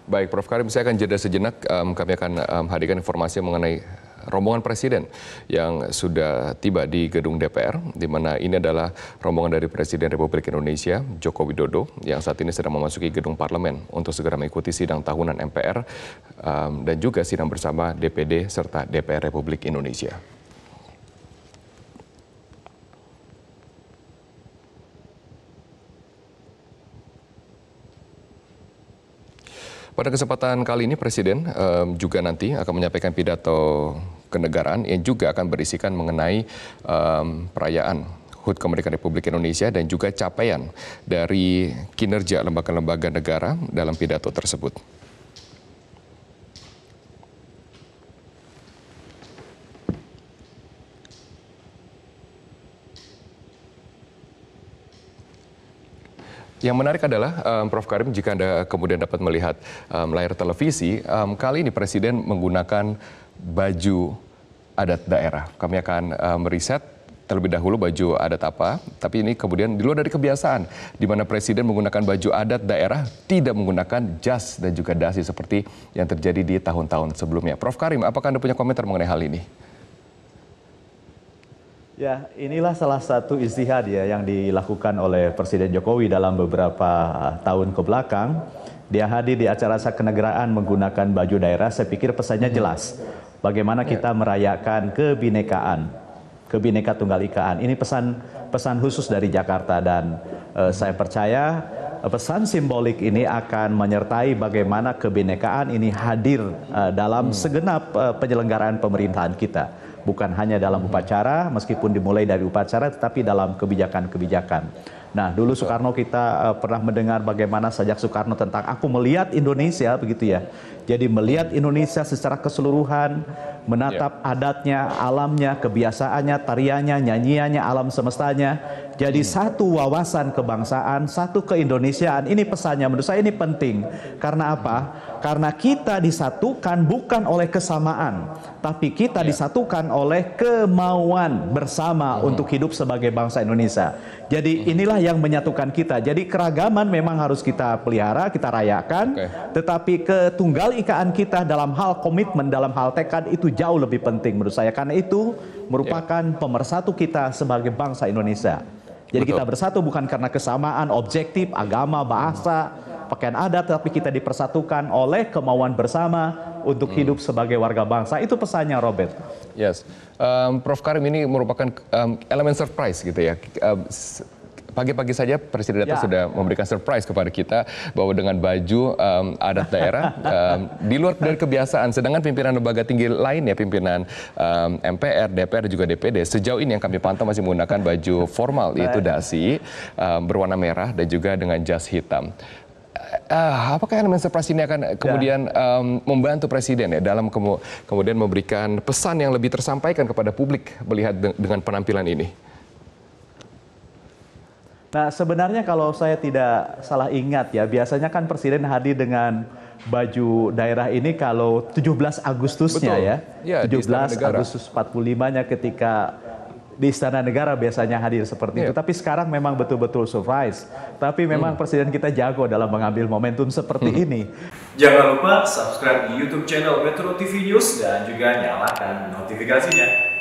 Baik, Prof. Karim, saya akan jeda sejenak. Kami akan hadirkan informasi mengenai rombongan Presiden yang sudah tiba di gedung DPR, di mana ini adalah rombongan dari Presiden Republik Indonesia, Joko Widodo, yang saat ini sedang memasuki gedung parlemen untuk segera mengikuti sidang tahunan MPR dan juga sidang bersama DPD serta DPR Republik Indonesia. Pada kesempatan kali ini Presiden juga nanti akan menyampaikan pidato kenegaraan yang juga akan berisikan mengenai perayaan HUT Kemerdekaan Republik Indonesia dan juga capaian dari kinerja lembaga-lembaga negara dalam pidato tersebut. Yang menarik adalah, Prof. Karim, jika Anda kemudian dapat melihat layar televisi, kali ini Presiden menggunakan baju adat daerah. Kami akan meriset terlebih dahulu baju adat apa, tapi ini kemudian di luar dari kebiasaan, di mana Presiden menggunakan baju adat daerah, tidak menggunakan jas dan juga dasi seperti yang terjadi di tahun-tahun sebelumnya. Prof. Karim, apakah Anda punya komentar mengenai hal ini? Ya, inilah salah satu ijtihad ya yang dilakukan oleh Presiden Jokowi dalam beberapa tahun ke belakang. Dia hadir di acara kenegaraan menggunakan baju daerah. Saya pikir pesannya jelas. Bagaimana kita merayakan kebinekaan, Bhinneka Tunggal Ika. Ini pesan khusus dari Jakarta dan saya percaya pesan simbolik ini akan menyertai bagaimana kebinekaan ini hadir dalam segenap penyelenggaraan pemerintahan kita. Bukan hanya dalam upacara, meskipun dimulai dari upacara, tetapi dalam kebijakan-kebijakan. Nah, dulu Soekarno kita pernah mendengar bagaimana sajak Soekarno tentang aku melihat Indonesia, begitu ya. Jadi melihat Indonesia secara keseluruhan, menatap adatnya, alamnya, kebiasaannya, tariannya, nyanyiannya, alam semestanya. Jadi satu wawasan kebangsaan, satu keindonesiaan. Ini pesannya, menurut saya ini penting. Karena apa? Karena kita disatukan bukan oleh kesamaan, tapi kita disatukan oleh kemauan bersama untuk hidup sebagai bangsa Indonesia. Jadi inilah yang menyatukan kita. Jadi keragaman memang harus kita pelihara, kita rayakan, tetapi ketunggal ikaan kita dalam hal komitmen, dalam hal tekad itu jauh lebih penting menurut saya. Karena itu merupakan pemersatu kita sebagai bangsa Indonesia. Jadi kita bersatu bukan karena kesamaan objektif, agama, bahasa, pakaian adat, tapi kita dipersatukan oleh kemauan bersama untuk hidup sebagai warga bangsa. Itu pesannya, Robert. Yes, Prof. Karim, ini merupakan elemen surprise gitu ya. Pagi-pagi saja Presiden datang sudah memberikan surprise kepada kita bahwa dengan baju adat daerah di luar dari kebiasaan. Sedangkan pimpinan lembaga tinggi lain ya, pimpinan MPR, DPR juga DPD sejauh ini yang kami pantau masih menggunakan baju formal, yaitu dasi berwarna merah dan juga dengan jas hitam. Apakah elemen surprise ini akan kemudian membantu Presiden ya dalam kemudian memberikan pesan yang lebih tersampaikan kepada publik melihat dengan penampilan ini? Nah, sebenarnya kalau saya tidak salah ingat ya, biasanya kan Presiden hadir dengan baju daerah ini kalau 17 Agustusnya ya 17 Agustus 45-nya ketika di Istana Negara biasanya hadir seperti itu. Tapi sekarang memang betul-betul surprise. Tapi memang Presiden kita jago dalam mengambil momentum seperti ini. Jangan lupa subscribe di YouTube channel Metro TV News dan juga nyalakan notifikasinya.